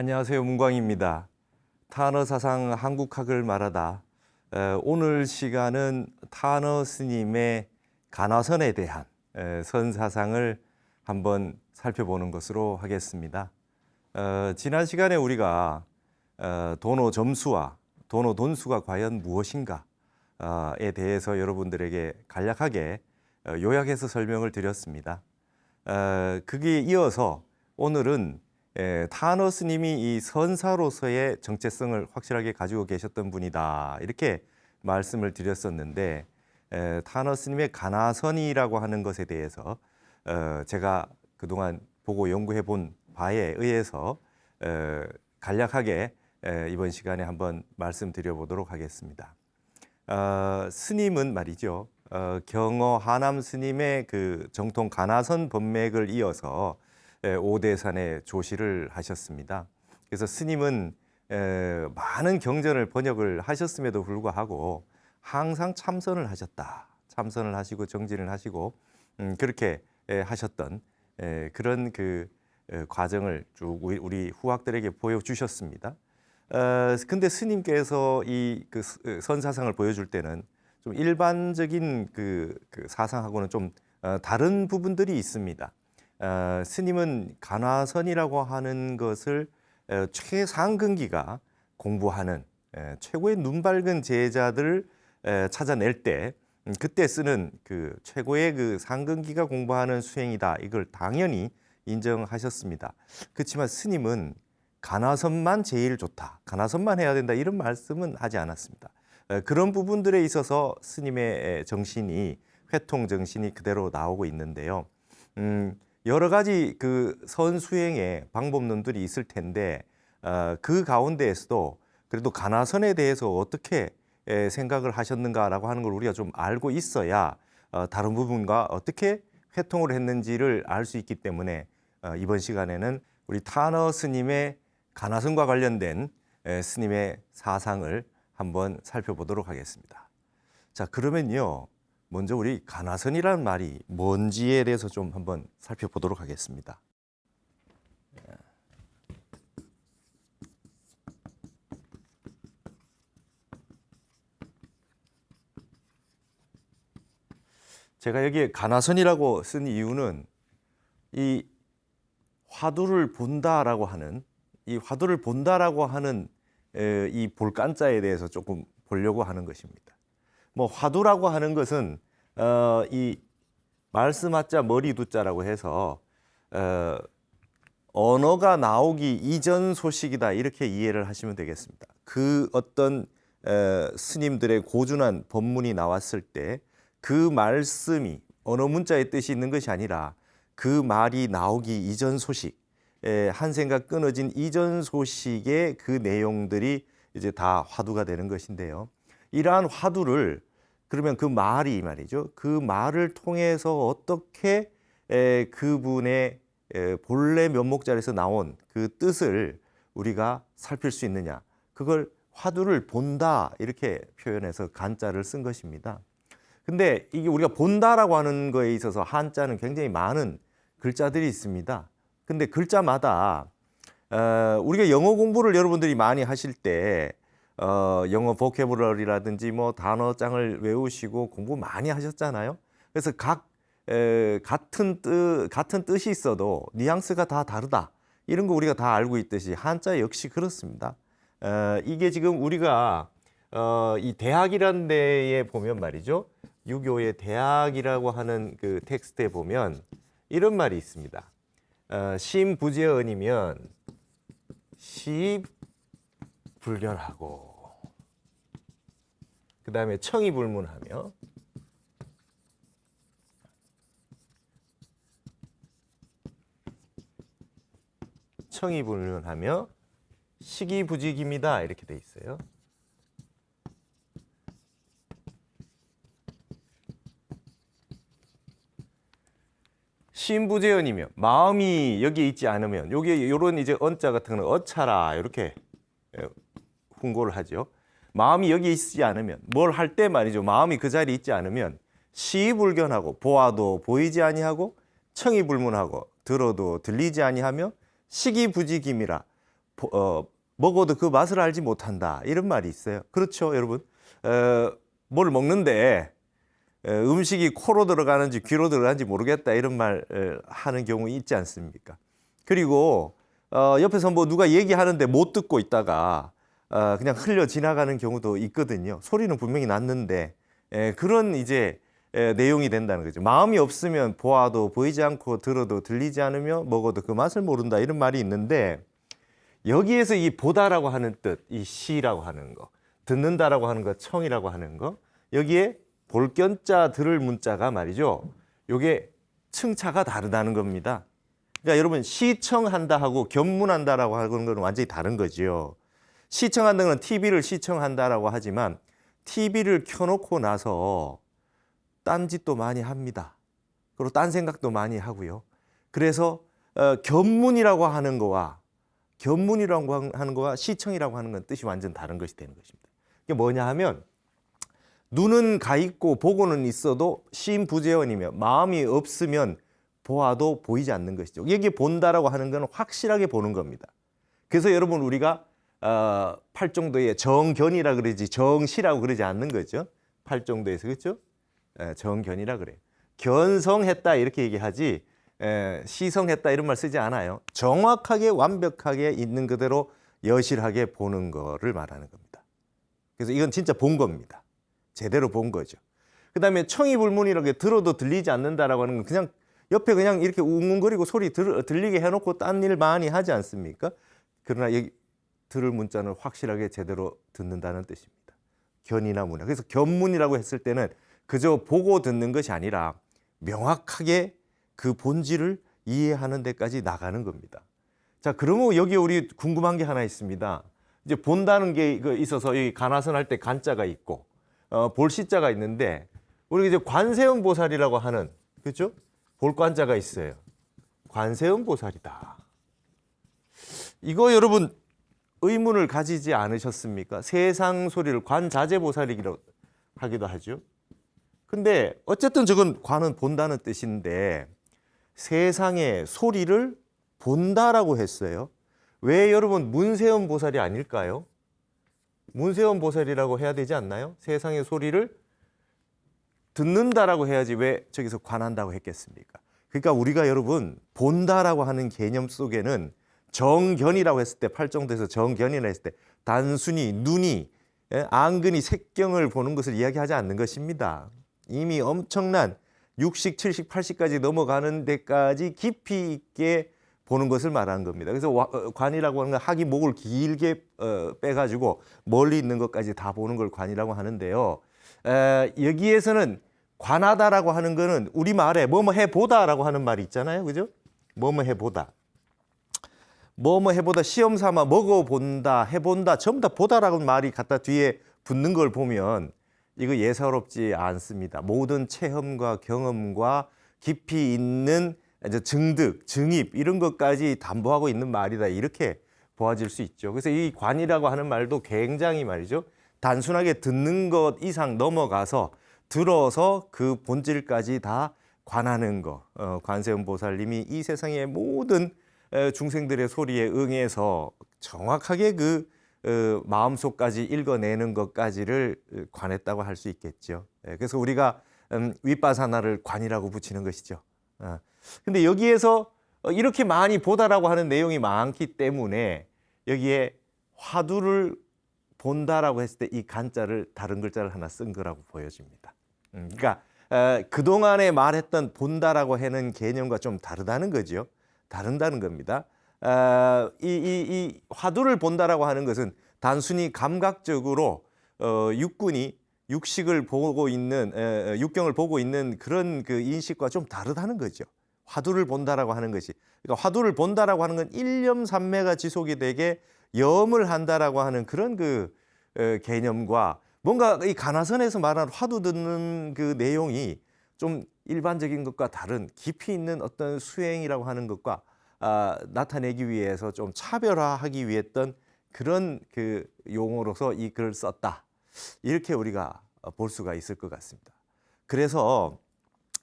안녕하세요. 문광입니다. 타너 사상 한국학을 말하다. 오늘 시간은 타너 스님의 가나선에 대한 선사상을 한번 살펴보는 것으로 하겠습니다. 지난 시간에 우리가 도노 점수와 도노 돈수가 과연 무엇인가에 대해서 여러분들에게 간략하게 요약해서 설명을 드렸습니다. 그게 이어서 오늘은 타너 스님이 이 선사로서의 정체성을 확실하게 가지고 계셨던 분이다, 이렇게 말씀을 드렸었는데, 타너 스님의 가나선이라고 하는 것에 대해서 제가 그동안 보고 연구해 본 바에 의해서 간략하게 이번 시간에 한번 말씀드려 보도록 하겠습니다. 스님은 말이죠, 경어 하남 스님의 그 정통 가나선 법맥을 이어서 오대산에 조시를 하셨습니다. 그래서 스님은 많은 경전을 번역을 하셨음에도 불구하고 항상 참선을 하셨다. 참선을 하시고 정진을 하시고 그렇게 하셨던 그런 그 과정을 쭉 우리 후학들에게 보여주셨습니다. 근데 스님께서 이 그 선사상을 보여줄 때는 좀 일반적인 그 사상하고는 좀 다른 부분들이 있습니다. 스님은 가나선이라고 하는 것을 최상근기가 공부하는 최고의 눈 밝은 제자들을 찾아낼 때 그때 쓰는 그 최고의 그 상근기가 공부하는 수행이다, 이걸 당연히 인정하셨습니다. 그렇지만 스님은 가나선만 제일 좋다, 가나선만 해야 된다, 이런 말씀은 하지 않았습니다. 그런 부분들에 있어서 스님의 정신이, 회통 정신이 그대로 나오고 있는데요. 여러 가지 그 선수행의 방법론들이 있을 텐데 그 가운데에서도 그래도 가나선에 대해서 어떻게 생각을 하셨는가라고 하는 걸 우리가 좀 알고 있어야 다른 부분과 어떻게 회통을 했는지를 알 수 있기 때문에 이번 시간에는 우리 타너 스님의 가나선과 관련된 스님의 사상을 한번 살펴보도록 하겠습니다. 자, 그러면요, 먼저 우리 가나선이라는 말이 뭔지에 대해서 좀 한번 살펴보도록 하겠습니다. 제가 여기에 가나선이라고 쓴 이유는 이 화두를 본다라고 하는, 이 화두를 본다라고 하는 이 볼간자에 대해서 조금 보려고 하는 것입니다. 뭐 화두라고 하는 것은 이 말씀하자 머리 두자라고 해서 언어가 나오기 이전 소식이다, 이렇게 이해를 하시면 되겠습니다. 그 어떤 스님들의 고준한 법문이 나왔을 때 그 말씀이 언어 문자의 뜻이 있는 것이 아니라 그 말이 나오기 이전 소식, 한 생각 끊어진 이전 소식의 그 내용들이 이제 다 화두가 되는 것인데요. 이러한 화두를, 그러면 그 말이 말이죠, 그 말을 통해서 어떻게 그분의 본래 면목자리에서 나온 그 뜻을 우리가 살필 수 있느냐, 그걸 화두를 본다, 이렇게 표현해서 간자를 쓴 것입니다. 근데 이게 우리가 본다라고 하는 거에 있어서 한자는 굉장히 많은 글자들이 있습니다. 근데 글자마다 우리가 영어 공부를 여러분들이 많이 하실 때 영어 보캐블러리라든지 뭐 단어장을 외우시고 공부 많이 하셨잖아요. 그래서 같은 뜻이 있어도 뉘앙스가 다 다르다, 이런 거 우리가 다 알고 있듯이 한자 역시 그렇습니다. 이게 지금 우리가 이 대학이라는 데에 보면 말이죠, 유교의 대학이라고 하는 그 텍스트에 보면 이런 말이 있습니다. 심부재언이면 시불견하고, 그 다음에 청이불문하며, 청이불문하며 시기부직입니다, 이렇게 돼 있어요. 심부재언이며, 마음이 여기에 있지 않으면, 여기에 요런 이제 언자 같은 거는 어차라 이렇게 훈고를 하죠. 마음이 여기 있지 않으면, 뭘 할 때 말이죠, 마음이 그 자리에 있지 않으면 시불견하고, 보아도 보이지 아니하고, 청이불문하고, 들어도 들리지 아니하며, 시기부직임이라, 먹어도 그 맛을 알지 못한다 이런 말이 있어요. 그렇죠, 여러분? 뭘 먹는데 음식이 코로 들어가는지 귀로 들어가는지 모르겠다 이런 말 하는 경우 있지 않습니까? 그리고 옆에서 뭐 누가 얘기하는데 못 듣고 있다가 그냥 흘려 지나가는 경우도 있거든요. 소리는 분명히 났는데 그런 이제 내용이 된다는 거죠. 마음이 없으면 보아도 보이지 않고 들어도 들리지 않으며 먹어도 그 맛을 모른다 이런 말이 있는데 여기에서 이 보다라고 하는 뜻, 이 시라고 하는 거, 듣는다라고 하는 거, 청이라고 하는 거 여기에 볼견자 들을 문자가 말이죠. 요게 층차가 다르다는 겁니다. 그러니까 여러분 시청한다 하고 견문한다라고 하는 건 완전히 다른 거죠. 시청한다는 건 TV를 시청한다라고 하지만 TV를 켜놓고 나서 딴짓도 많이 합니다. 그리고 딴 생각도 많이 하고요. 그래서 견문이라고 하는 거와 시청이라고 하는 건 뜻이 완전 다른 것이 되는 것입니다. 이게 뭐냐 하면 눈은 가 있고 보고는 있어도 심부재원이며 마음이 없으면 보아도 보이지 않는 것이죠. 여기 본다라고 하는 건 확실하게 보는 겁니다. 그래서 여러분 우리가 팔정도에 정견이라 그러지 정시라고 그러지 않는 거죠. 팔정도에서 그렇죠? 정견이라 그래요. 견성했다 이렇게 얘기하지 시성했다 이런 말 쓰지 않아요. 정확하게 완벽하게 있는 그대로 여실하게 보는 거를 말하는 겁니다. 그래서 이건 진짜 본 겁니다. 제대로 본 거죠. 그다음에 청이불문이라고 들어도 들리지 않는다라고 하는 건 그냥 옆에 그냥 이렇게 웅웅거리고 소리 들리게 해놓고 딴 일 많이 하지 않습니까? 그러나 여기 들을 문자는 확실하게 제대로 듣는다는 뜻입니다. 견이나 문화. 그래서 견문이라고 했을 때는 그저 보고 듣는 것이 아니라 명확하게 그 본질을 이해하는 데까지 나가는 겁니다. 자, 그러면 여기 우리 궁금한 게 하나 있습니다. 이제 본다는 게 있어서 여기 간화선 할 때 간자가 있고 볼시자가 있는데 우리 이제 관세음 보살이라고 하는 그렇죠? 볼관자가 있어요. 관세음 보살이다. 이거 여러분 의문을 가지지 않으셨습니까? 세상 소리를 관자재 보살이기도 하기도 하죠. 근데 어쨌든 저건 관은 본다는 뜻인데 세상의 소리를 본다라고 했어요. 왜 여러분 문세음 보살이 아닐까요? 문세음 보살이라고 해야 되지 않나요? 세상의 소리를 듣는다라고 해야지 왜 저기서 관한다고 했겠습니까? 그러니까 우리가 여러분 본다라고 하는 개념 속에는 정견이라고 했을 때 팔정도에서 정견이라 했을 때 단순히 눈이 안근이 색경을 보는 것을 이야기하지 않는 것입니다. 이미 엄청난 60, 70, 80까지 넘어가는 데까지 깊이 있게 보는 것을 말하는 겁니다. 그래서 관이라고 하는 건 학이 목을 길게 빼가지고 멀리 있는 것까지 다 보는 걸 관이라고 하는데요. 여기에서는 관하다라고 하는 거는 우리말에 뭐뭐 해보다라고 하는 말이 있잖아요. 그죠? 뭐뭐 해보다. 뭐뭐 해보다 시험 삼아 먹어본다, 해본다, 전부 다 보다라고 말이 갖다 뒤에 붙는 걸 보면 이거 예사롭지 않습니다. 모든 체험과 경험과 깊이 있는 증득, 증입 이런 것까지 담보하고 있는 말이다. 이렇게 보아질 수 있죠. 그래서 이 관이라고 하는 말도 굉장히 말이죠. 단순하게 듣는 것 이상 넘어가서 들어서 그 본질까지 다 관하는 거. 관세음 보살님이 이 세상의 모든 중생들의 소리에 응해서 정확하게 그 마음속까지 읽어내는 것까지를 관했다고 할 수 있겠죠. 그래서 우리가 윗바사나를 관이라고 붙이는 것이죠. 근데 여기에서 이렇게 많이 보다라고 하는 내용이 많기 때문에 여기에 화두를 본다라고 했을 때 이 간자를 다른 글자를 하나 쓴 거라고 보여집니다. 그러니까 그동안에 말했던 본다라고 하는 개념과 좀 다르다는 거죠. 다른다는 겁니다. 이 화두를 본다라고 하는 것은 단순히 감각적으로 육군이 육식을 보고 있는 육경을 보고 있는 그런 그 인식과 좀 다르다는 거죠. 화두를 본다라고 하는 것이. 그러니까 화두를 본다라고 하는 건 일념삼매가 지속이 되게 염을 한다라고 하는 그런 그 개념과 뭔가 이 간화선에서 말하는 화두 듣는 그 내용이 좀 일반적인 것과 다른 깊이 있는 어떤 수행이라고 하는 것과 나타내기 위해서 좀 차별화하기 위했던 그런 그 용어로서 이 글을 썼다. 이렇게 우리가 볼 수가 있을 것 같습니다. 그래서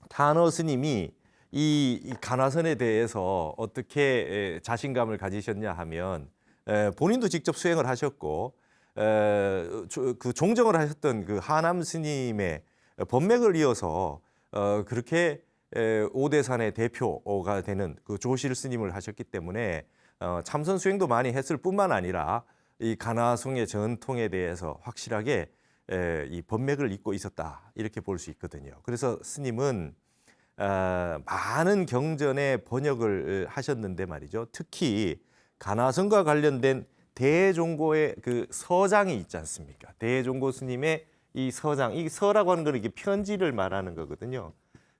탄어 스님이 이 간화선에 대해서 어떻게 자신감을 가지셨냐 하면 본인도 직접 수행을 하셨고 그 종정을 하셨던 그 하남 스님의 법맥을 이어서 그렇게 오대산의 대표가 되는 그 조실 스님을 하셨기 때문에 참선 수행도 많이 했을 뿐만 아니라 이 가나송의 전통에 대해서 확실하게 이 법맥을 잇고 있었다 이렇게 볼 수 있거든요. 그래서 스님은 많은 경전의 번역을 하셨는데 말이죠. 특히 가나성과 관련된 대종고의 그 서장이 있지 않습니까? 대종고 스님의 이 서장, 이 서라고 하는 거는 이게 편지를 말하는 거거든요.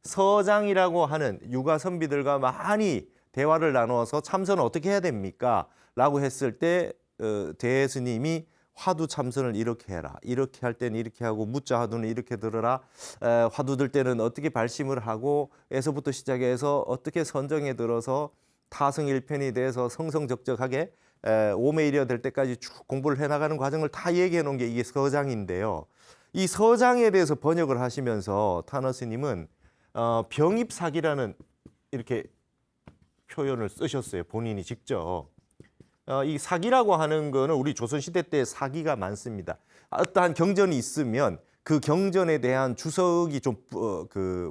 서장이라고 하는 유가 선비들과 많이 대화를 나누어서 참선을 어떻게 해야 됩니까? 라고 했을 때 대스님이 화두 참선을 이렇게 해라. 이렇게 할 때는 이렇게 하고 무자 화두는 이렇게 들어라. 화두 들 때는 어떻게 발심을 하고 에서부터 시작해서 어떻게 선정에 들어서 타성일편이 돼서 성성적적하게 오매이려 될 때까지 쭉 공부를 해나가는 과정을 다 얘기해 놓은 게 이게 서장인데요. 이 서장에 대해서 번역을 하시면서 타너 스님은 병입사기라는 이렇게 표현을 쓰셨어요. 본인이 직접. 이 사기라고 하는 거는 우리 조선시대 때 사기가 많습니다. 어떠한 경전이 있으면 그 경전에 대한 주석이 좀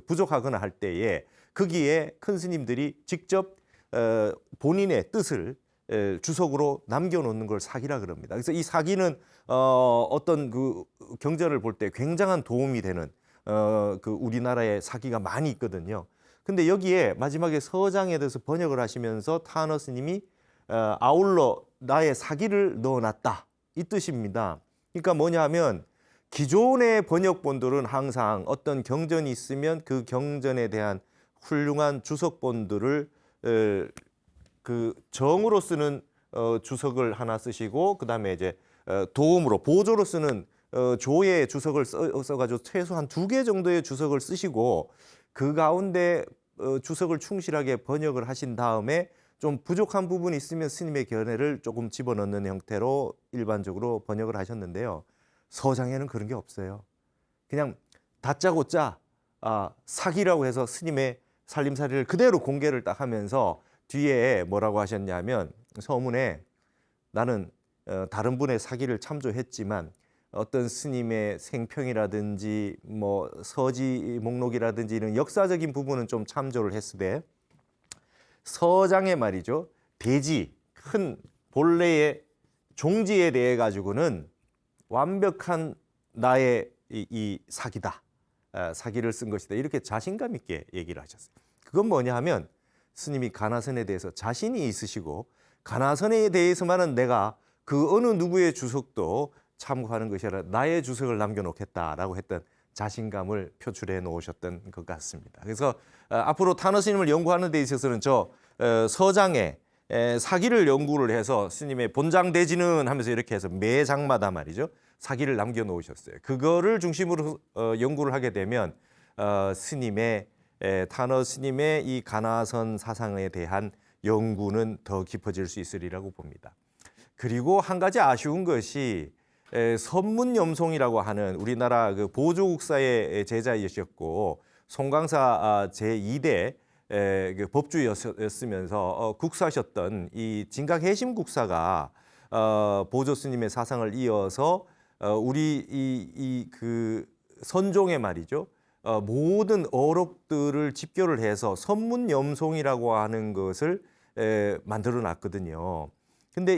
부족하거나 할 때에 거기에 큰 스님들이 직접 본인의 뜻을 주석으로 남겨놓는 걸 사기라 그럽니다. 그래서 이 사기는 어떤 그 경전을 볼 때 굉장한 도움이 되는 그 우리나라에 사기가 많이 있거든요. 근데 여기에 마지막에 서장에 대해서 번역을 하시면서 타너 스님이 아울러 나의 사기를 넣어놨다 이 뜻입니다. 그러니까 뭐냐 하면 기존의 번역본들은 항상 어떤 경전이 있으면 그 경전에 대한 훌륭한 주석본들을 그 정으로 쓰는 주석을 하나 쓰시고 그다음에 이제 도움으로 보조로 쓰는 조의 주석을 써가지고 최소한 2개 정도의 주석을 쓰시고 그 가운데 주석을 충실하게 번역을 하신 다음에 좀 부족한 부분이 있으면 스님의 견해를 조금 집어넣는 형태로 일반적으로 번역을 하셨는데요. 서장에는 그런 게 없어요. 그냥 다짜고짜 사기라고 해서 스님의 살림살이를 그대로 공개를 딱 하면서 뒤에 뭐라고 하셨냐면 서문에 나는 다른 분의 사기를 참조했지만 어떤 스님의 생평이라든지 뭐 서지 목록이라든지 이런 역사적인 부분은 좀 참조를 했으되 서장의 말이죠. 대지, 큰 본래의 종지에 대해 가지고는 완벽한 나의 이 사기다. 사기를 쓴 것이다. 이렇게 자신감 있게 얘기를 하셨어요. 그건 뭐냐 하면 스님이 가나선에 대해서 자신이 있으시고 가나선에 대해서만은 내가 그 어느 누구의 주석도 참고하는 것이 아니라 나의 주석을 남겨놓겠다라고 했던 자신감을 표출해 놓으셨던 것 같습니다. 그래서 앞으로 타너 스님을 연구하는 데 있어서는 저 서장의 사기를 연구를 해서 스님의 본장대지는 하면서 이렇게 해서 매 장마다 말이죠. 사기를 남겨놓으셨어요. 그거를 중심으로 연구를 하게 되면 스님의 타너 스님의 이 가나선 사상에 대한 연구는 더 깊어질 수 있으리라고 봅니다. 그리고 한 가지 아쉬운 것이 선문염송이라고 하는 우리나라 그 보조국사의 제자이셨고 송강사 제2대 그 법주였으면서 국사셨던 이 진각해심 국사가 보조 스님의 사상을 이어서 우리 그 선종의 말이죠. 모든 어록들을 집교를 해서 선문염송이라고 하는 것을 만들어 놨거든요. 근데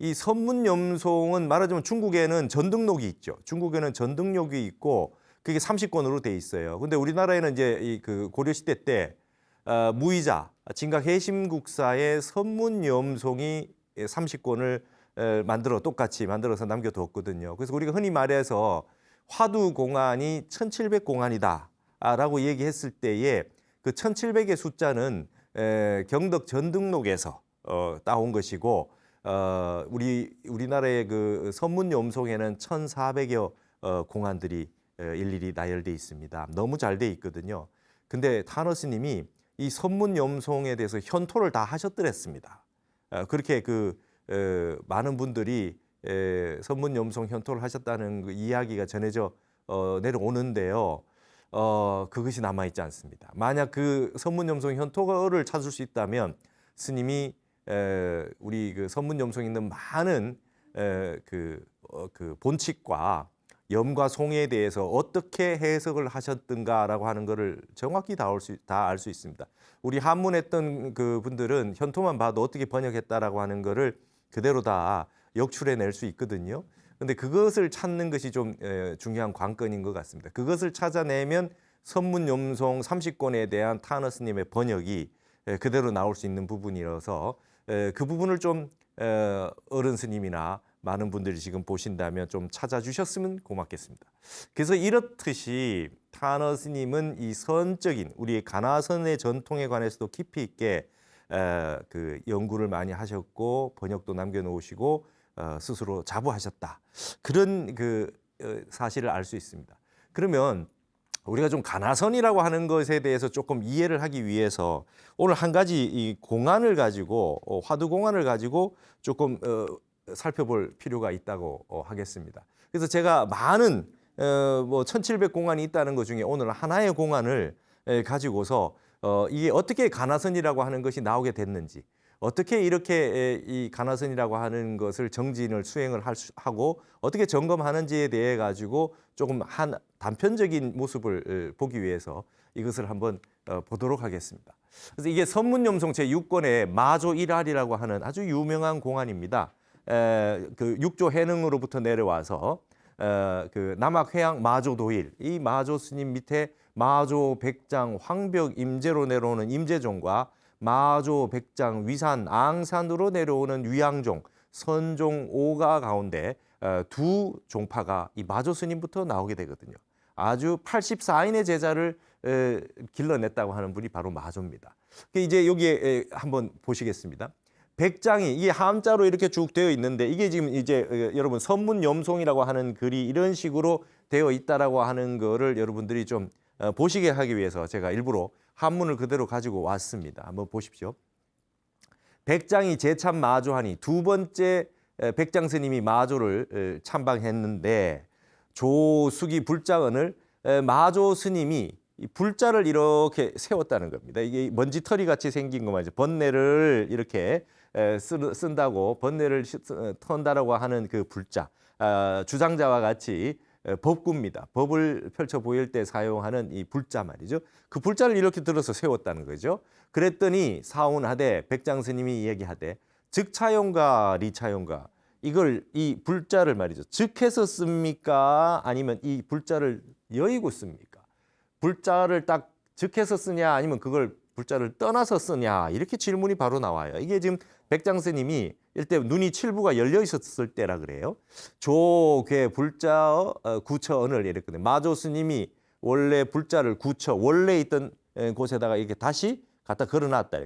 이 선문염송은 말하자면 중국에는 전등록이 있죠. 중국에는 전등록이 있고 그게 30권으로 돼 있어요. 근데 우리나라에는 이제 그 고려시대 때 무이자 진각해심국사의 선문염송이 30권을 똑같이 만들어서 남겨뒀거든요. 그래서 우리가 흔히 말해서 화두공안이 1700공안이다 라고 얘기했을 때에 그 1700의 숫자는 경덕 전등록에서 따온 것이고 우리나라의 그 선문염송에는 1400여 공안들이 일일이 나열돼 있습니다. 너무 잘 돼 있거든요. 근데 타너 스님이 이 선문염송에 대해서 현토를 다 하셨더랬습니다. 그렇게 많은 분들이 선문염송 현토를 하셨다는 그 이야기가 전해져 내려오는데요. 그것이 남아있지 않습니다. 만약 그 선문염송 현토를 찾을 수 있다면 스님이 우리 그 선문염송에 있는 많은 그 본칙과 염과 송에 대해서 어떻게 해석을 하셨던가라고 하는 것을 정확히 다 알 수 있습니다. 우리 한문했던 그 분들은 현토만 봐도 어떻게 번역했다라고 하는 것을 그대로 다 역출해낼 수 있거든요. 그런데 그것을 찾는 것이 좀 중요한 관건인 것 같습니다. 그것을 찾아내면 선문염송 30권에 대한 타너 스님의 번역이 그대로 나올 수 있는 부분이라서 그 부분을 좀 어른 스님이나 많은 분들이 지금 보신다면 좀 찾아주셨으면 고맙겠습니다. 그래서 이렇듯이 타너 스님은 이 선적인 우리의 가나선의 전통에 관해서도 깊이 있게 그 연구를 많이 하셨고 번역도 남겨놓으시고 스스로 자부하셨다. 그런 그 사실을 알 수 있습니다. 그러면 우리가 좀 가나선이라고 하는 것에 대해서 조금 이해를 하기 위해서 오늘 한 가지 이 공안을 가지고 화두 공안을 가지고 조금 살펴볼 필요가 있다고 하겠습니다. 그래서 제가 많은 뭐 1700 공안이 있다는 것 중에 오늘 하나의 공안을 가지고서 이게 어떻게 가나선이라고 하는 것이 나오게 됐는지, 어떻게 이렇게 이 가나선이라고 하는 것을 정진을 수행을 하고 어떻게 점검하는지에 대해 가지고 조금 한 단편적인 모습을 보기 위해서 이것을 한번 보도록 하겠습니다. 그래서 이게 선문염송 제6권의 마조 1할이라고 하는 아주 유명한 공안입니다. 그 육조 해능으로부터 내려와서 그 남학회양 마조도일, 이 마조 스님 밑에 마조 백장 황벽 임제로 내려오는 임제종과 마조 백장 위산 앙산으로 내려오는 위양종 선종 5가 가운데 두 종파가 이 마조 스님부터 나오게 되거든요. 아주 84인의 제자를 길러냈다고 하는 분이 바로 마조입니다. 이제 여기에 한번 보시겠습니다. 백장이 이게 함자로 이렇게 쭉 되어 있는데 이게 지금 이제 여러분 선문염송이라고 하는 글이 이런 식으로 되어 있다라고 하는 거를 여러분들이 좀 보시게 하기 위해서 제가 일부러 한문을 그대로 가지고 왔습니다. 한번 보십시오. 백장이 제참 마조하니 두 번째 백장 스님이 마조를 참방했는데 조수기 불자언을 마조 스님이 이 불자를 이렇게 세웠다는 겁니다. 이게 먼지털이 같이 생긴 거 말이죠. 번뇌를 이렇게 쓴다고 번뇌를 턴다라고 하는 그 불자, 주장자와 같이 법구입니다. 법을 펼쳐 보일 때 사용하는 이 불자 말이죠. 그 불자를 이렇게 들어서 세웠다는 거죠. 그랬더니 사운하되 백장 스님이 얘기하되 즉차용가 리차용가 이걸 이 불자를 말이죠. 즉해서 씁니까? 아니면 이 불자를 여의고 씁니까? 불자를 딱 즉해서 쓰냐 아니면 그걸 불자를 떠나서 쓰냐 이렇게 질문이 바로 나와요. 이게 지금 백장 스님이 이때 눈이 칠부가 열려 있었을 때라 그래요. 조괴 불자 구처언을 이랬거든요. 마조 스님이 원래 불자를 구처 원래 있던 곳에다가 이렇게 다시 갖다 걸어놨다.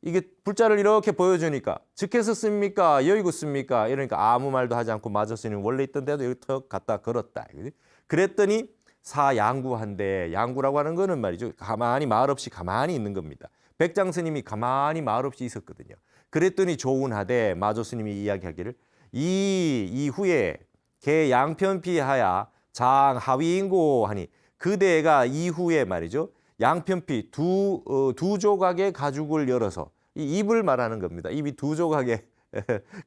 이게 불자를 이렇게 보여주니까 즉해서 씁니까? 여의고 씁니까? 이러니까 아무 말도 하지 않고 마조 스님 원래 있던 데도 여기 턱 갖다 걸었다. 그랬더니 사양구한데 양구라고 하는 거는 말이죠. 가만히 말 없이 가만히 있는 겁니다. 백장 스님이 가만히 말 없이 있었거든요. 그랬더니 조운하되 마조 스님이 이야기하기를 이후에 개 양편피하야 장하위인고 하니 그대가 이후에 말이죠. 양편피 두 조각의 가죽을 열어서 이 입을 말하는 겁니다. 입이 두 조각의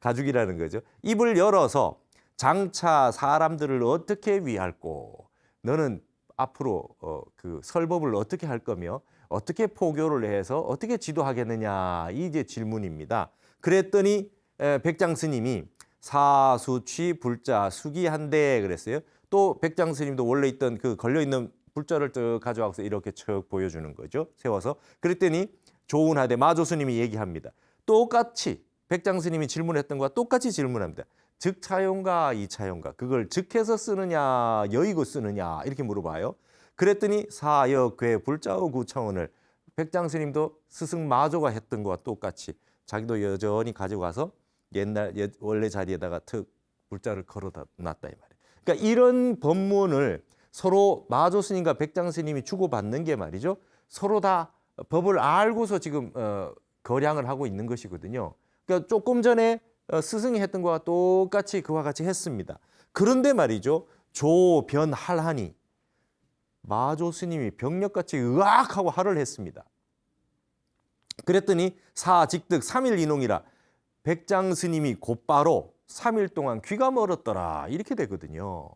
가죽이라는 거죠. 입을 열어서 장차 사람들을 어떻게 위할꼬 너는 앞으로 그 설법을 어떻게 할 거며 어떻게 포교를 해서 어떻게 지도하겠느냐 이제 질문입니다. 그랬더니 백장 스님이 사수취 불자 수기한데 그랬어요. 또 백장 스님도 원래 있던 그 걸려 있는 불자를 쭉 가져와서 이렇게 척 보여주는 거죠. 세워서 그랬더니 조운하되 마조 스님이 얘기합니다. 똑같이 백장 스님이 질문했던 것과 똑같이 질문합니다. 즉차용가 이차용가 그걸 즉해서 쓰느냐 여의고 쓰느냐 이렇게 물어봐요. 그랬더니 사역괴 불자의 구청원을 백장 스님도 스승 마조가 했던 것과 똑같이 자기도 여전히 가지고 가서 옛날 원래 자리에다가 특 불자를 걸어놨다 이 말이에요. 그러니까 이런 법문을 서로 마조 스님과 백장 스님이 주고받는 게 말이죠. 서로 다 법을 알고서 지금 거량을 하고 있는 것이거든요. 그러니까 조금 전에 스승이 했던 것과 똑같이 그와 같이 했습니다. 그런데 말이죠. 조변할하니 마조 스님이 병력같이 으악하고 할을 했습니다. 그랬더니 사직득 3일 인홍이라 백장 스님이 곧바로 3일 동안 귀가 멀었더라 이렇게 되거든요.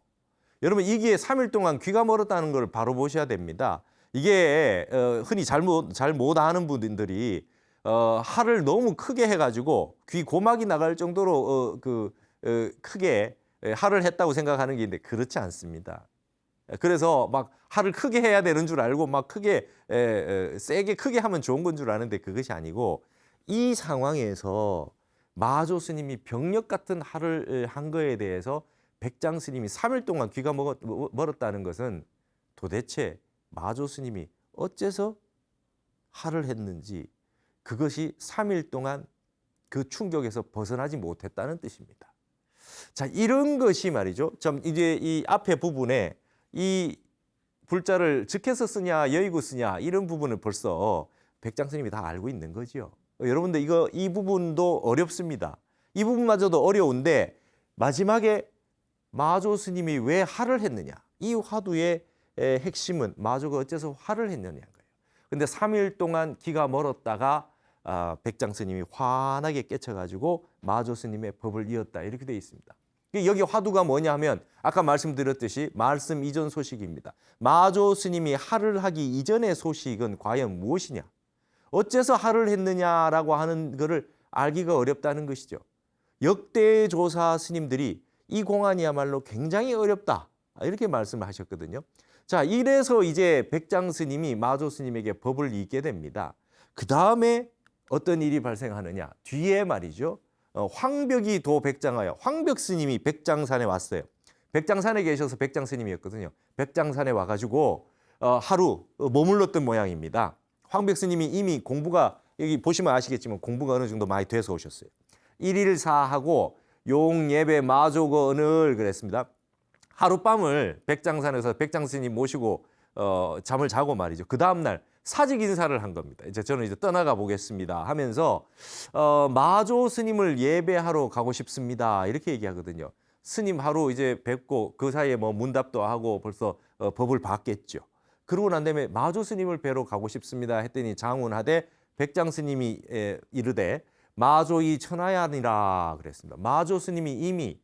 여러분 이게 3일 동안 귀가 멀었다는 걸 바로 보셔야 됩니다. 이게 흔히 잘 못 아는 분들이 할을 너무 크게 해가지고 귀 고막이 나갈 정도로 크게 할을 했다고 생각하는 게 있는데 그렇지 않습니다. 그래서 막 할을 크게 해야 되는 줄 알고 막 크게 세게 크게 하면 좋은 건 줄 아는데 그것이 아니고 이 상황에서 마조 스님이 병력 같은 할을 한 거에 대해서 백장 스님이 3일 동안 귀가 멀었다는 것은 도대체 마조 스님이 어째서 할을 했는지 그것이 3일 동안 그 충격에서 벗어나지 못했다는 뜻입니다. 자, 이런 것이 말이죠. 참 이제 이 앞에 부분에 이 불자를 즉해서 쓰냐 여의고 쓰냐 이런 부분을 벌써 백장 스님이 다 알고 있는 거죠. 여러분들 이 부분도 어렵습니다. 이 부분마저도 어려운데 마지막에 마조 스님이 왜 할을 했느냐. 이 화두의 핵심은 마조가 어째서 할을 했느냐인 거예요. 근데 3일 동안 기가 멀었다가 백장 스님이 환하게 깨쳐가지고 마조 스님의 법을 이었다 이렇게 되어 있습니다. 여기 화두가 뭐냐 하면 아까 말씀드렸듯이 말씀 이전 소식입니다. 마조 스님이 할을 하기 이전의 소식은 과연 무엇이냐. 어째서 할을 했느냐라고 하는 것을 알기가 어렵다는 것이죠. 역대 조사 스님들이 이 공안이야말로 굉장히 어렵다 이렇게 말씀을 하셨거든요. 자, 이래서 이제 백장 스님이 마조 스님에게 법을 잇게 됩니다. 그 다음에 어떤 일이 발생하느냐. 뒤에 말이죠. 황벽이 도 백장하여 황벽 스님이 백장산에 왔어요. 백장산에 계셔서 백장 스님이었거든요. 백장산에 와가지고 하루 머물렀던 모양입니다. 황벽 스님이 이미 공부가 여기 보시면 아시겠지만 공부가 어느 정도 많이 돼서 오셨어요. 1일 사하고 용예배 마조건을 그랬습니다. 하룻밤을 백장산에서 백장 스님 모시고 잠을 자고 말이죠. 그 다음날 사직 인사를 한 겁니다. 저는 이제 떠나가 보겠습니다 하면서 마조 스님을 예배하러 가고 싶습니다 이렇게 얘기하거든요. 스님 하루 이제 뵙고 그 사이에 뭐 문답도 하고 벌써 법을 받겠죠. 그러고 난 다음에 마조 스님을 뵈러 가고 싶습니다 했더니 장운하되 백장 스님이 이르되 마조이 천하야니라 그랬습니다. 마조 스님이 이미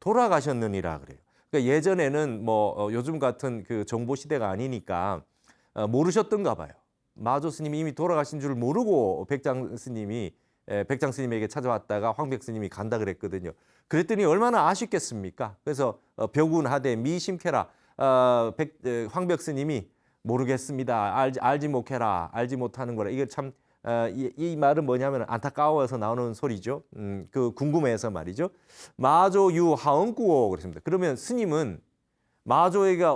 돌아가셨느니라 그래요. 그러니까 예전에는 뭐 요즘 같은 그 정보 시대가 아니니까 모르셨던가 봐요. 마조 스님이 이미 돌아가신 줄 모르고 백장 스님에게 찾아왔다가 황백 스님이 간다 그랬거든요. 그랬더니 얼마나 아쉽겠습니까? 그래서 벽운하되 미심케라 황백 스님이 모르겠습니다. 알지 못해라. 알지 못하는 거라. 이게 참 이 말은 뭐냐면 안타까워서 나오는 소리죠. 그 궁금해서 말이죠. 마조유 하언꾸오 그랬습니다. 그러면 스님은 마조가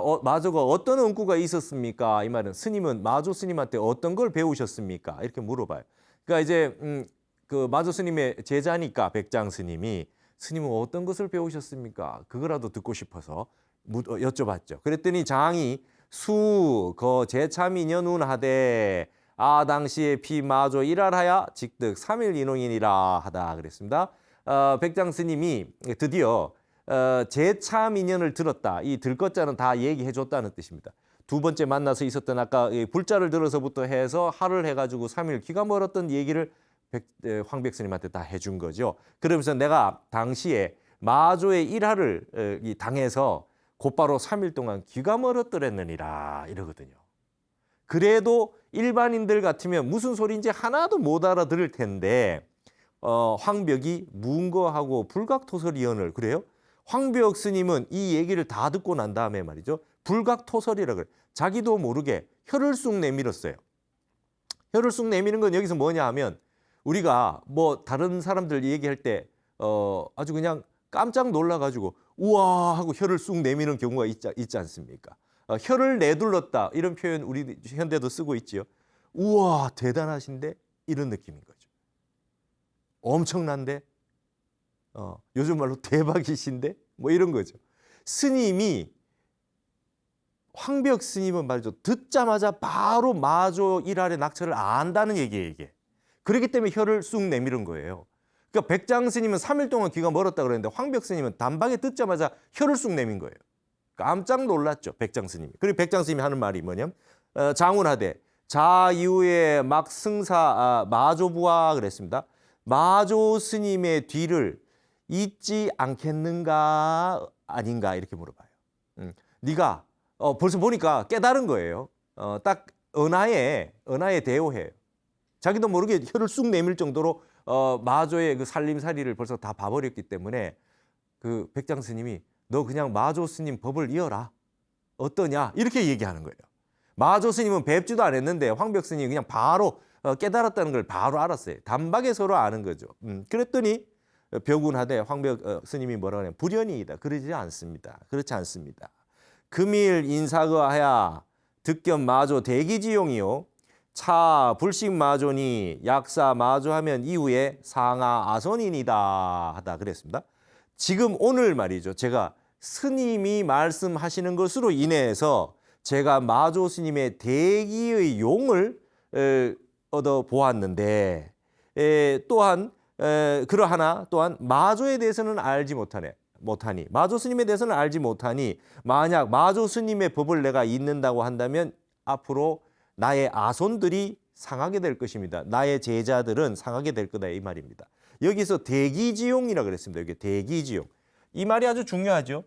어떤恩구가 있었습니까? 이 말은 스님은 마조 스님한테 어떤 걸 배우셨습니까? 이렇게 물어봐요. 그러니까 이제 그 마조 스님의 제자니까 백장 스님이 스님은 어떤 것을 배우셨습니까? 그거라도 듣고 싶어서 여쭤봤죠. 그랬더니 장이 거 제참이년운 하되 당시에 비마조 일할하야 직득 3일 인홍이니라 하다 그랬습니다. 백장 스님이 드디어 제참 인연을 들었다. 이 들것자는 다 얘기해 줬다는 뜻입니다. 두 번째 만나서 있었던 아까 불자를 들어서부터 해서 할을 해가지고 3일 기가 멀었던 얘기를 황백 스님한테 다 해준 거죠. 그러면서 내가 당시에 마조의 일할을 당해서 곧바로 3일 동안 기가 멀었더랬느니라 이러거든요. 그래도 일반인들 같으면 무슨 소리인지 하나도 못 알아들을 텐데 황벽이 문거하고 불각토설이언을 그래요? 황벽 스님은 이 얘기를 다 듣고 난 다음에 말이죠. 불각토설이라 그래. 자기도 모르게 혀를 쑥 내밀었어요. 혀를 쑥 내미는 건 여기서 뭐냐 하면 우리가 뭐 다른 사람들 얘기할 때 아주 그냥 깜짝 놀라가지고 우와 하고 혀를 쑥 내미는 경우가 있지 않습니까? 혀를 내둘렀다 이런 표현 우리 현대도 쓰고 있지요. 우와 대단하신데 이런 느낌인 거죠. 엄청난데 요즘 말로 대박이신데 뭐 이런 거죠. 스님이 황벽 스님은 말이죠. 듣자마자 바로 마조 일할의 낙처를 안다는 얘기예요. 이게. 그렇기 때문에 혀를 쑥 내밀은 거예요. 그러니까 백장 스님은 3일 동안 귀가 멀었다 그랬는데 황벽 스님은 단박에 듣자마자 혀를 쑥 내민 거예요. 깜짝 놀랐죠. 백장 스님이. 그리고 백장 스님이 하는 말이 뭐냐면 장운하되 자 이후에 막승사 마조부와 그랬습니다. 마조 스님의 뒤를 잇지 않겠는가 아닌가 이렇게 물어봐요. 네가 벌써 보니까 깨달은 거예요. 딱 은하에 대오해요. 자기도 모르게 혀를 쑥 내밀 정도로 마조의 그 살림살이를 벌써 다 봐버렸기 때문에 그 백장 스님이 너 그냥 마조 스님 법을 이어라. 어떠냐? 이렇게 얘기하는 거예요. 마조 스님은 뵙지도 않았는데 황벽 스님이 그냥 바로 깨달았다는 걸 바로 알았어요. 단박에 서로 아는 거죠. 그랬더니 벽운하되 황벽 스님이 뭐라고 하냐면 불연이이다. 그러지 않습니다. 그렇지 않습니다. 금일 인사거하야 득견 마조 대기지용이요. 차 불식 마조니 약사 마조하면 이후에 상하 아손이니다 하다 그랬습니다. 지금 오늘 말이죠. 제가 스님이 말씀하시는 것으로 인해서 제가 마조 스님의 대기의 용을 얻어 보았는데 또한 그러하나 또한 마조에 대해서는 알지 못하니 마조 스님에 대해서는 알지 못하니 만약 마조 스님의 법을 내가 잇는다고 한다면 앞으로 나의 아손들이 상하게 될 것입니다. 나의 제자들은 상하게 될 거다 이 말입니다. 여기서 대기지용이라 그랬습니다. 여기 대기지용. 이 말이 아주 중요하죠.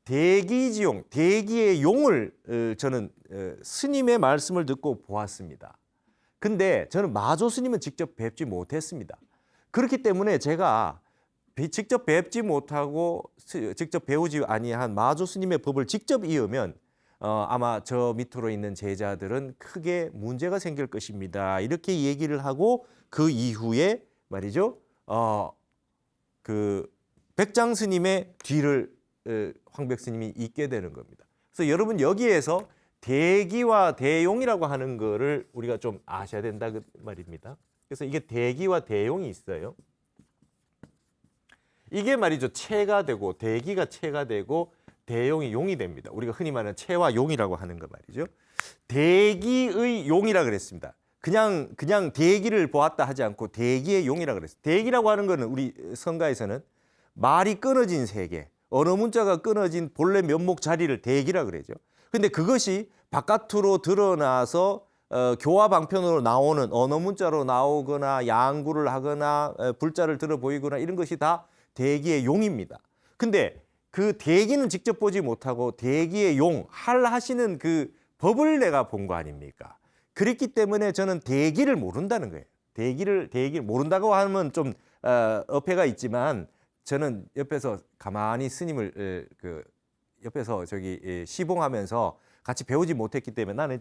대기지용, 대기의 용을 저는 스님의 말씀을 듣고 보았습니다. 근데 저는 마조 스님은 직접 뵙지 못했습니다. 그렇기 때문에 제가 직접 뵙지 못하고 직접 배우지 아니한 마조 스님의 법을 직접 이으면 아마 저 밑으로 있는 제자들은 크게 문제가 생길 것입니다. 이렇게 얘기를 하고 그 이후에 말이죠. 그 백장 스님의 뒤를 황벽 스님이 잇게 되는 겁니다. 그래서 여러분 여기에서 대기와 대용이라고 하는 거를 우리가 좀 아셔야 된다 그 말입니다. 그래서 이게 대기와 대용이 있어요. 이게 말이죠. 체가 되고 대기가 체가 되고 대용이 용이 됩니다. 우리가 흔히 말하는 체와 용이라고 하는 거 말이죠. 대기의 용이라 그랬습니다. 그냥 대기를 보았다 하지 않고 대기의 용이라 그랬어요. 대기라고 하는 거는 우리 성가에서는 말이 끊어진 세계, 언어 문자가 끊어진 본래 면목 자리를 대기라 그러죠. 근데 그것이 바깥으로 드러나서 교화 방편으로 나오는 언어 문자로 나오거나 양구를 하거나 불자를 들어 보이거나 이런 것이 다 대기의 용입니다. 근데 그 대기는 직접 보지 못하고 대기의 용, 하시는 그 법을 내가 본 거 아닙니까? 그랬기 때문에 저는 대기를 모른다는 거예요. 대기를 모른다고 하면 좀 어폐가 있지만 저는 옆에서 가만히 스님을 옆에서 시봉하면서 같이 배우지 못했기 때문에 나는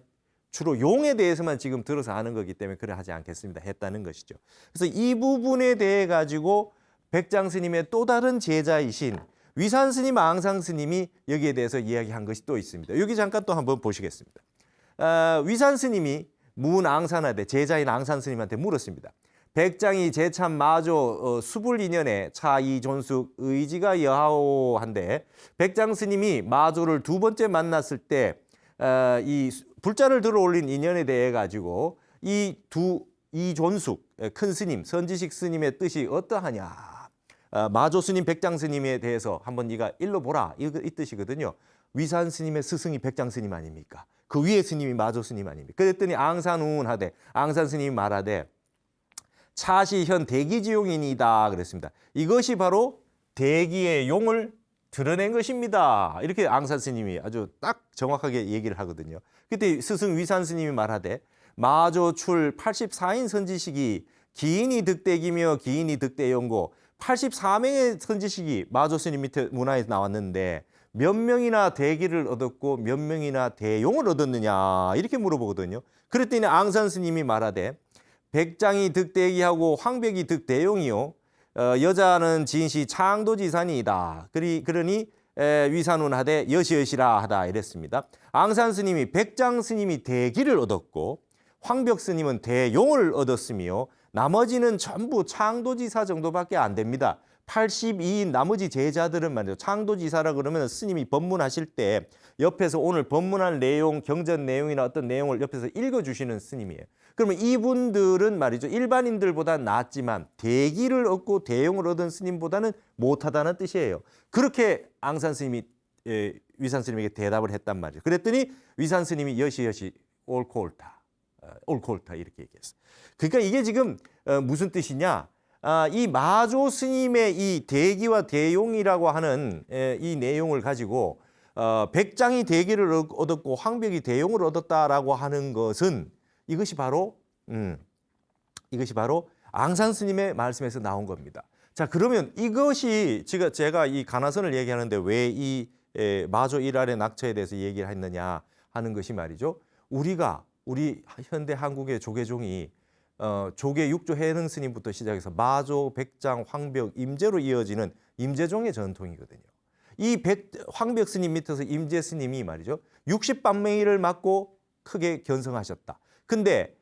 주로 용에 대해서만 지금 들어서 아는 거기 때문에 그래 하지 않겠습니다 했다는 것이죠. 그래서 이 부분에 대해 가지고 백장 스님의 또 다른 제자이신 위산 스님, 앙상 스님이 여기에 대해서 이야기한 것이 또 있습니다. 여기 잠깐 또 한번 보시겠습니다. 위산 스님이 문앙산하되 제자인 앙산 스님한테 물었습니다. 백장이 제참 마조 수불인연에 차이 존숙 의지가 여하오한데 백장 스님이 마조를 두 번째 만났을 때 이 불자를 들어 올린 인연에 대해 가지고 이 존숙 큰 스님 선지식 스님의 뜻이 어떠하냐. 마조 스님, 백장 스님에 대해서 한번 네가 일러보라 이 뜻이거든요. 위산 스님의 스승이 백장 스님 아닙니까? 그 위에 스님이 마조 스님 아닙니까? 그랬더니 앙산운하되 앙산 스님이 말하되 차시현 대기지용이니다 그랬습니다. 이것이 바로 대기의 용을 드러낸 것입니다. 이렇게 앙산 스님이 아주 딱 정확하게 얘기를 하거든요. 그때 스승 위산 스님이 말하되 마조 출 84인 선지식이 기인이 득대기며 기인이 득대연고 84명의 선지식이 마조 스님 밑에 문화에 나왔는데 몇 명이나 대기를 얻었고 몇 명이나 대용을 얻었느냐 이렇게 물어보거든요. 그랬더니 앙산 스님이 말하되 백장이 득대기하고 황백이 득대용이요 여자는 진시 창도지산이다. 그러니 위산운 하되 여시여시라 하다 이랬습니다. 앙산 스님이 백장 스님이 대기를 얻었고 황벽 스님은 대용을 얻었으며 나머지는 전부 창도지사 정도밖에 안 됩니다. 82인 나머지 제자들은 말이죠. 창도지사라 그러면 스님이 법문하실 때 옆에서 오늘 법문할 내용, 경전 내용이나 어떤 내용을 옆에서 읽어주시는 스님이에요. 그러면 이분들은 말이죠. 일반인들보다 낫지만 대기를 얻고 대용을 얻은 스님보다는 못하다는 뜻이에요. 그렇게 앙산 스님이 위산 스님에게 대답을 했단 말이에요. 그랬더니 위산 스님이 여시여시 옳고 옳다. 옳고 옳다 이렇게 얘기했어요. 그러니까 이게 지금 무슨 뜻이냐? 이 마조 스님의 이 대기와 대용이라고 하는 이 내용을 가지고 백장이 대기를 얻었고 황벽이 대용을 얻었다라고 하는 것은 이것이 바로 앙산 스님의 말씀에서 나온 겁니다. 자, 그러면 이것이 제가 이 가나선을 얘기하는데 왜 이 마조 일할의 낙처에 대해서 얘기를 했느냐 하는 것이 말이죠. 우리 현대 한국의 조계종이 조계 육조 해능 스님부터 시작해서 마조, 백장, 황벽, 임제로 이어지는 임제종의 전통이거든요. 이 황벽 스님 밑에서 임제 스님이 말이죠. 60반매일을 맡고 크게 견성하셨다. 근데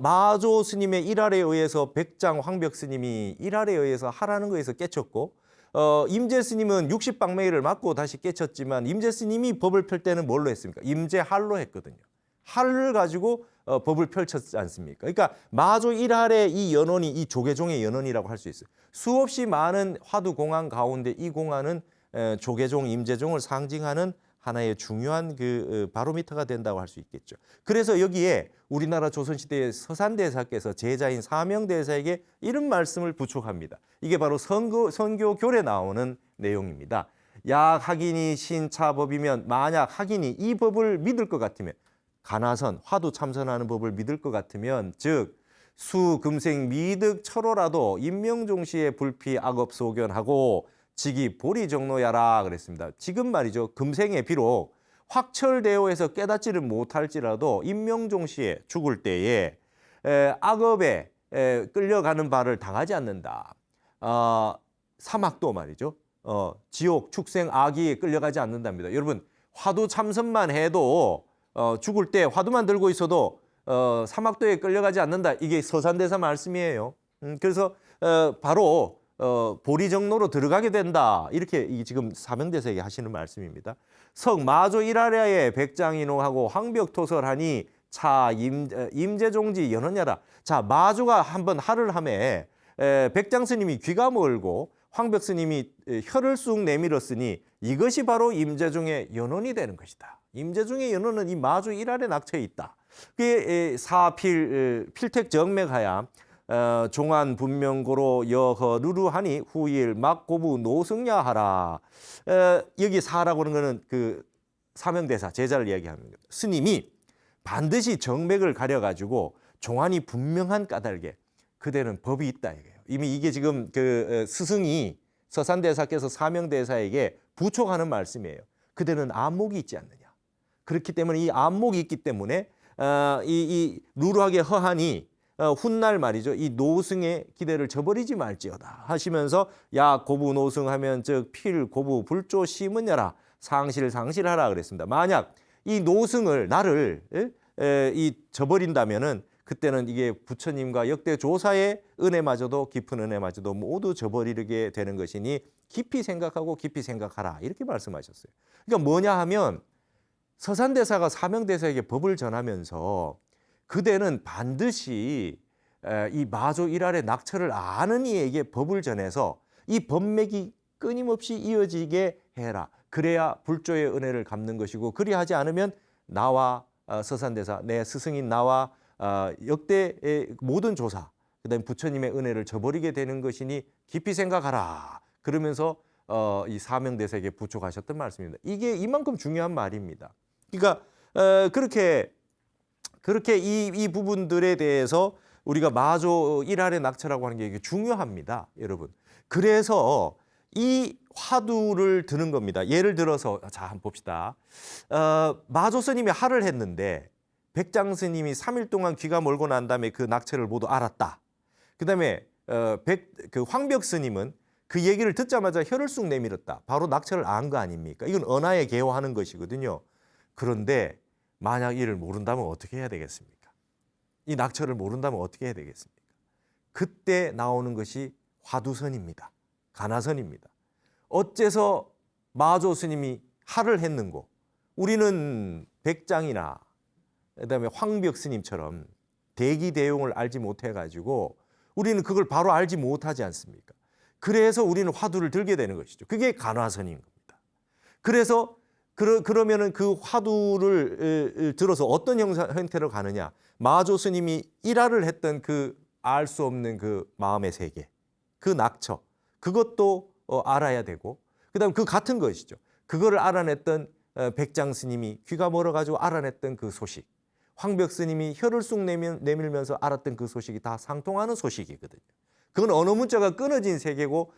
마조 스님의 일할에 의해서 백장, 황벽 스님이 일할에 의해서 하라는 거에서 깨쳤고 임제 스님은 60반매일을 맡고 다시 깨쳤지만 임제 스님이 법을 펼 때는 뭘로 했습니까? 임제할로 했거든요. 할을 가지고 법을 펼쳤지 않습니까? 그러니까 마조 일할의 이 연원이 이 조계종의 연원이라고 할 수 있어요. 수없이 많은 화두 공안 가운데 이 공안은 조계종, 임제종을 상징하는 하나의 중요한 그 바로미터가 된다고 할 수 있겠죠. 그래서 여기에 우리나라 조선시대의 서산대사께서 제자인 사명대사에게 이런 말씀을 부축합니다. 이게 바로 선교교례에 나오는 내용입니다. 약 학인이 신차법이면 만약 학인이 이 법을 믿을 것 같으면 가나선, 화두 참선하는 법을 믿을 것 같으면 즉 수, 금생, 미득, 철호라도 임명종시에 불피, 악업, 소견하고 직이 보리정로야라 그랬습니다. 지금 말이죠. 금생에 비록 확철대오해서 깨닫지를 못할지라도 임명종시에 죽을 때에 악업에 끌려가는 바를 당하지 않는다. 사막도 말이죠. 지옥, 축생, 악의에 끌려가지 않는답니다. 여러분 화두 참선만 해도 죽을 때 화두만 들고 있어도 사막도에 끌려가지 않는다. 이게 서산대사 말씀이에요. 그래서 바로 보리정로로 들어가게 된다. 이렇게 지금 사명대사에게 하시는 말씀입니다. 석 마조 일하랴에 백장인호하고 황벽토설하니 차 임제종지 연언야라. 자, 마조가 한번 하를 하매 백장스님이 귀가 멀고 황벽스님이 혀를 쑥 내밀었으니 이것이 바로 임제종의 연언이 되는 것이다. 임제종의 연언은 이 마조 일할에 낙처에 있다. 그게 필택정맥하야 종안 분명고로 여허 루루하니 후일 막고부 노승야하라. 여기 사라고 하는 거는 그 사명대사 제자를 이야기합니다. 스님이 반드시 정맥을 가려가지고 종안이 분명한 까닭에 그대는 법이 있다 이거예요. 이미 이게 지금 그 스승이 서산대사께서 사명대사에게 부촉하는 말씀이에요. 그대는 안목이 있지 않느냐. 그렇기 때문에 이 안목이 있기 때문에 이 루루하게 허하니 훗날 말이죠. 이 노승의 기대를 저버리지 말지어다 하시면서 야 고부 노승하면 즉 필 고부 불조 심은여라 상실하라 그랬습니다. 만약 이 노승을 나를 저버린다면은 그때는 이게 부처님과 역대 조사의 은혜마저도 깊은 은혜마저도 모두 저버리게 되는 것이니 깊이 생각하고 깊이 생각하라 이렇게 말씀하셨어요. 그러니까 뭐냐 하면 서산대사가 사명대사에게 법을 전하면서 그대는 반드시 이 마조 일할의 낙처를 아는 이에게 법을 전해서 이 법맥이 끊임없이 이어지게 해라. 그래야 불조의 은혜를 갚는 것이고 그리하지 않으면 나와 서산대사, 내 스승인 나와 역대의 모든 조사, 그다음에 부처님의 은혜를 저버리게 되는 것이니 깊이 생각하라. 그러면서 이 사명대사에게 부촉하셨던 말씀입니다. 이게 이만큼 중요한 말입니다. 그러니까 그렇게 이 부분들에 대해서 우리가 마조 일할의 낙처라고 하는 게 이게 중요합니다, 여러분. 그래서 이 화두를 드는 겁니다. 예를 들어서 자 한번 봅시다. 마조 스님이 하를 했는데 백장 스님이 3일 동안 귀가 멀고 난 다음에 그 낙처를 모두 알았다. 그다음에 그 황벽 스님은 그 얘기를 듣자마자 혀를 쑥 내밀었다. 바로 낙처를 안 거 아닙니까? 이건 언하에 개호하는 것이거든요. 그런데 만약 이를 모른다면 어떻게 해야 되겠습니까? 이 낙처를 모른다면 어떻게 해야 되겠습니까? 그때 나오는 것이 화두선입니다. 가나선입니다. 어째서 마조 스님이 하를 했는고 우리는 백장이나 그다음에 황벽 스님처럼 대기대용을 알지 못해가지고 우리는 그걸 바로 알지 못하지 않습니까? 그래서 우리는 화두를 들게 되는 것이죠. 그게 간화선인 겁니다. 그래서 그러면은 그 화두를 들어서 어떤 형태로 가느냐? 마조 스님이 일화를 했던 그 알 수 없는 그 마음의 세계, 그 낙처, 그것도 알아야 되고, 그다음 그 같은 것이죠. 그거를 알아냈던 백장 스님이 귀가 멀어가지고 알아냈던 그 소식, 황벽 스님이 혀를 쑥 내밀면서 알았던 그 소식이 다 상통하는 소식이거든요. 그건 언어 문자가 끊어진 세계고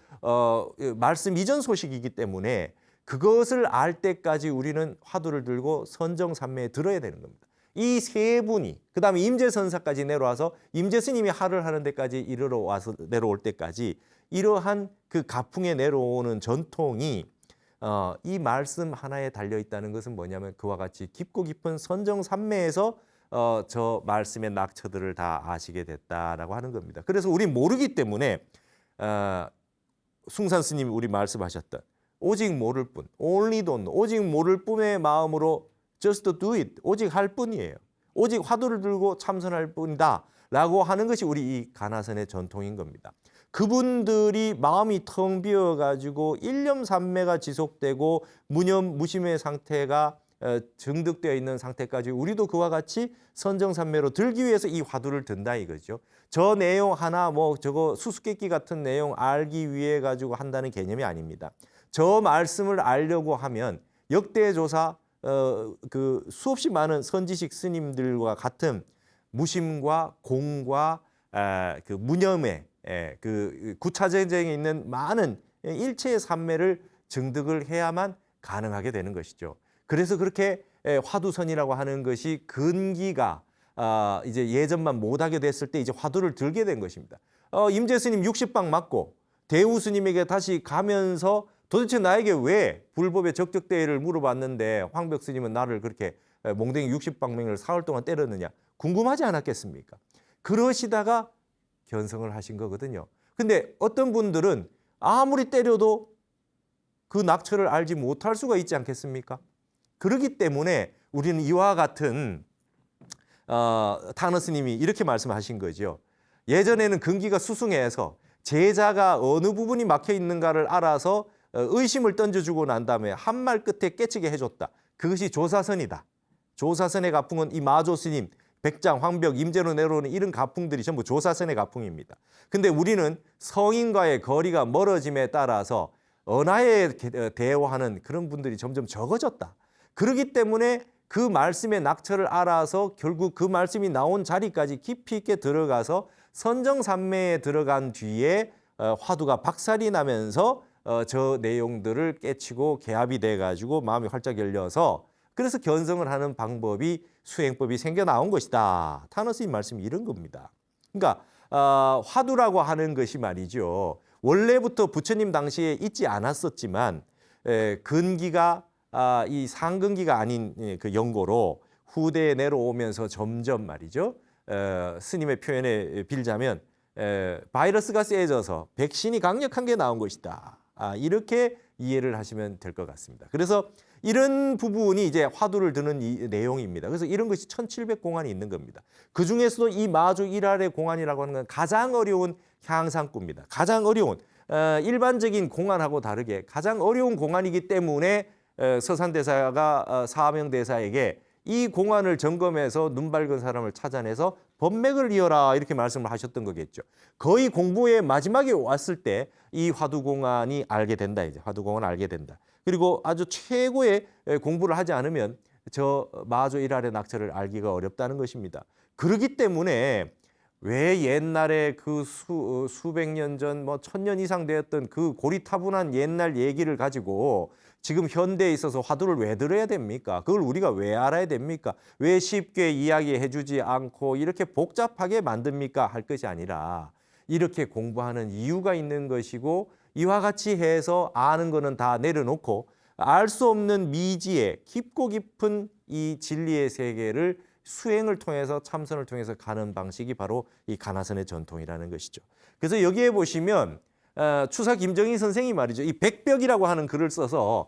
말씀 이전 소식이기 때문에 그것을 알 때까지 우리는 화두를 들고 선정산매에 들어야 되는 겁니다. 이 세 분이 그다음에 임재선사까지 내려와서 임재 스님이 하를 하는 데까지 이르러 와서 내려올 때까지 이러한 그 가풍에 내려오는 전통이 이 말씀 하나에 달려 있다는 것은 뭐냐면 그와 같이 깊고 깊은 선정산매에서 저 말씀의 낙처들을 다 아시게 됐다라고 하는 겁니다. 그래서 우리 모르기 때문에 숭산 스님이 우리 말씀하셨던 오직 모를 뿐, only don't, 오직 모를 뿐의 마음으로 just do it, 오직 할 뿐이에요. 오직 화두를 들고 참선할 뿐이다 라고 하는 것이 우리 이 가나선의 전통인 겁니다. 그분들이 마음이 텅 비어가지고 일념산매가 지속되고 무념 무심의 상태가 증득되어 있는 상태까지 우리도 그와 같이 선정산매로 들기 위해서 이 화두를 든다 이거죠. 저 내용 하나 뭐 저거 수수께끼 같은 내용 알기 위해 가지고 한다는 개념이 아닙니다. 저 말씀을 알려고 하면 역대조사 그 수없이 많은 선지식 스님들과 같은 무심과 공과 그 무념의 그 구차전쟁에 있는 많은 일체의 산매를 증득을 해야만 가능하게 되는 것이죠. 그래서 그렇게 화두선이라고 하는 것이 근기가 이제 예전만 못하게 됐을 때 이제 화두를 들게 된 것입니다. 임재 스님 60방 맞고 대우 스님에게 다시 가면서 도대체 나에게 왜 불법의 적적대회를 물어봤는데 황벽 스님은 나를 그렇게 몽댕이 60방맹을 사흘 동안 때렸느냐 궁금하지 않았겠습니까? 그러시다가 견성을 하신 거거든요. 근데 어떤 분들은 아무리 때려도 그 낙처를 알지 못할 수가 있지 않겠습니까? 그렇기 때문에 우리는 이와 같은 타너 스님이 이렇게 말씀하신 거죠. 예전에는 근기가 수승해서 제자가 어느 부분이 막혀 있는가를 알아서 의심을 던져주고 난 다음에 한 말 끝에 깨치게 해줬다. 그것이 조사선이다. 조사선의 가풍은 이 마조 스님, 백장, 황벽, 임재로 내려오는 이런 가풍들이 전부 조사선의 가풍입니다. 근데 우리는 성인과의 거리가 멀어짐에 따라서 언하에 대화하는 그런 분들이 점점 적어졌다. 그렇기 때문에 그 말씀의 낙처를 알아서 결국 그 말씀이 나온 자리까지 깊이 있게 들어가서 선정산매에 들어간 뒤에 화두가 박살이 나면서 저 내용들을 깨치고 개합이 돼가지고 마음이 활짝 열려서 그래서 견성을 하는 방법이 수행법이 생겨 나온 것이다. 타너 스님 말씀이 이런 겁니다. 그러니까 화두라고 하는 것이 말이죠. 원래부터 부처님 당시에 있지 않았었지만 근기가 이 상근기가 아닌 그 연고로 후대에 내려오면서 점점 말이죠. 스님의 표현에 빌자면 바이러스가 세져서 백신이 강력한 게 나온 것이다. 이렇게 이해를 하시면 될 것 같습니다. 그래서 이런 부분이 이제 화두를 드는 이 내용입니다. 그래서 이런 것이 1700공안이 있는 겁니다. 그중에서도 이 마주 일할의 공안이라고 하는 건 가장 어려운 향상구입니다. 가장 어려운 일반적인 공안하고 다르게 가장 어려운 공안이기 때문에 서산대사가 사명대사에게 이 공안을 점검해서 눈 밝은 사람을 찾아내서 법맥을 이어라 이렇게 말씀을 하셨던 거겠죠. 거의 공부의 마지막에 왔을 때 이 화두공안이 알게 된다. 이제 화두공안을 알게 된다. 그리고 아주 최고의 공부를 하지 않으면 저 마조 일할의 낙처를 알기가 어렵다는 것입니다. 그렇기 때문에 왜 옛날에 그 수백 년 전, 뭐 1000년 이상 되었던 그 고리타분한 옛날 얘기를 가지고 지금 현대에 있어서 화두를 왜 들어야 됩니까? 그걸 우리가 왜 알아야 됩니까? 왜 쉽게 이야기해 주지 않고 이렇게 복잡하게 만듭니까? 할 것이 아니라 이렇게 공부하는 이유가 있는 것이고 이와 같이 해서 아는 거는 다 내려놓고 알 수 없는 미지의 깊고 깊은 이 진리의 세계를 수행을 통해서 참선을 통해서 가는 방식이 바로 이 가나선의 전통이라는 것이죠. 그래서 여기에 보시면 추사 김정희 선생이 말이죠. 이 백벽이라고 하는 글을 써서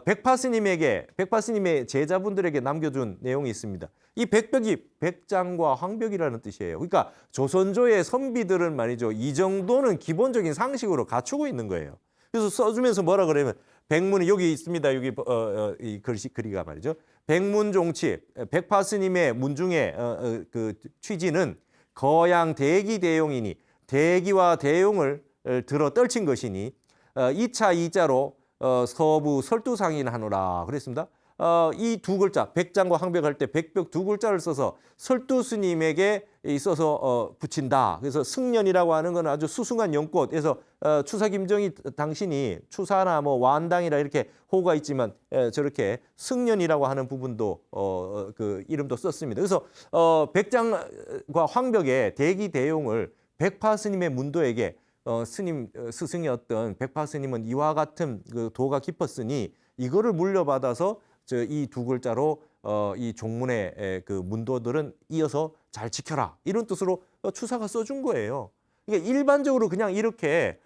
백파스님의 제자분들에게 남겨준 내용이 있습니다. 이 백벽이 백장과 황벽이라는 뜻이에요. 그러니까 조선조의 선비들은 말이죠. 이 정도는 기본적인 상식으로 갖추고 있는 거예요. 그래서 써주면서 뭐라 그러면 백문이 여기 있습니다. 여기 이 글이가 말이죠. 백문종치 백파 스님의 문중의 그 취지는 거양 대기 대용이니 대기와 대용을 들어 떨친 것이니 이차 이자로 서부 설두상인하노라 그랬습니다. 이 두 글자 백장과 항백할 때 백벽 두 글자를 써서 설두 스님에게 있어서 붙인다. 그래서 승년이라고 하는 건 아주 수승한 연꽃에서 추사 김정희 당신이 추사나 뭐 완당이라 이렇게 호가 있지만 저렇게 승년이라고 하는 부분도 그 이름도 썼습니다. 그래서 백장과 황벽의 대기 대용을 백파 스님의 문도에게 스님 스승이었던 백파 스님은 이와 같은 그 도가 깊었으니 이거를 물려받아서 이 두 글자로 이 종문의 그 문도들은 이어서 잘 지켜라 이런 뜻으로 추사가 써준 거예요. 그러니까 일반적으로 그냥 이렇게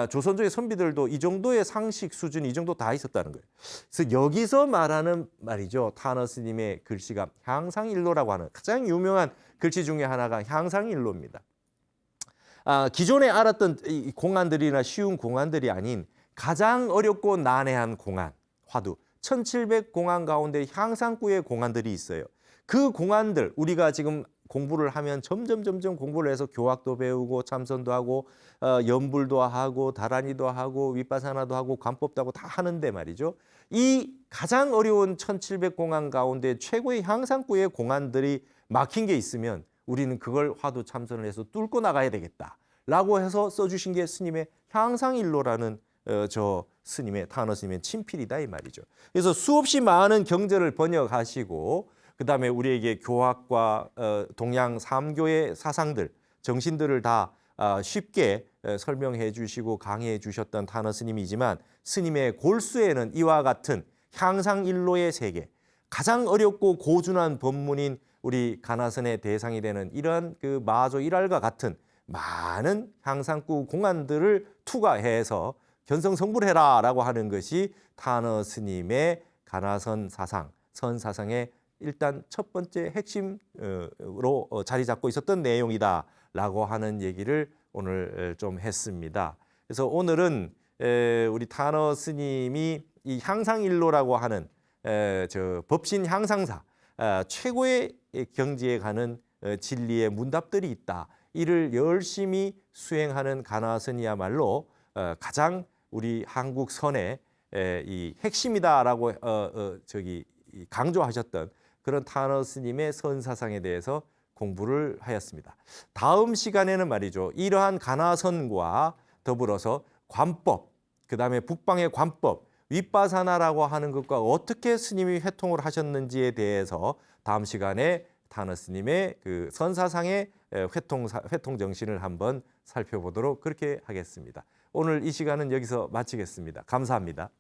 조선조의 선비들도 이 정도의 상식 수준 이 정도 다 있었다는 거예요. 그래서 여기서 말하는 말이죠. 타너 스님의 글씨가 향상일로라고 하는 가장 유명한 글씨 중에 하나가 향상일로입니다. 기존에 알았던 이 공안들이나 쉬운 공안들이 아닌 가장 어렵고 난해한 공안, 화두 1700 공안 가운데 향상구의 공안들이 있어요. 그 공안들 우리가 지금 공부를 하면 점점 공부를 해서 교학도 배우고 참선도 하고 연불도 하고 다라니도 하고 윗바사나도 하고 관법도 하고 다 하는데 말이죠. 이 가장 어려운 1700 공안 가운데 최고의 향상구의 공안들이 막힌 게 있으면 우리는 그걸 화두 참선을 해서 뚫고 나가야 되겠다라고 해서 써주신 게 스님의 향상일로라는 저 스님의 타너 스님의 친필이다 이 말이죠. 그래서 수없이 많은 경전을 번역하시고 그다음에 우리에게 교학과 동양 삼교의 사상들, 정신들을 다 쉽게 설명해 주시고 강의해 주셨던 타너 스님이지만 스님의 골수에는 이와 같은 향상일로의 세계, 가장 어렵고 고준한 법문인 우리 가나선의 대상이 되는 이러한 그 마조 일할과 같은 많은 향상구 공안들을 투과해서 견성성불해라라고 하는 것이 타너 스님의 가나선 사상, 선 사상의 일단 첫 번째 핵심으로 자리 잡고 있었던 내용이다라고 하는 얘기를 오늘 좀 했습니다. 그래서 오늘은 우리 타너 스님이 이 향상일로라고 하는 저 법신 향상사 최고의 경지에 가는 진리의 문답들이 있다. 이를 열심히 수행하는 가나선이야말로 가장 우리 한국 선의 이 핵심이다라고 강조하셨던 그런 타너 스님의 선 사상에 대해서 공부를 하였습니다. 다음 시간에는 말이죠. 이러한 가나선과 더불어서 관법, 그다음에 북방의 관법, 윗바사나라고 하는 것과 어떻게 스님이 회통을 하셨는지에 대해서 다음 시간에 타너 스님의 그 선사상의 회통 정신을 한번 살펴보도록 그렇게 하겠습니다. 오늘 이 시간은 여기서 마치겠습니다. 감사합니다.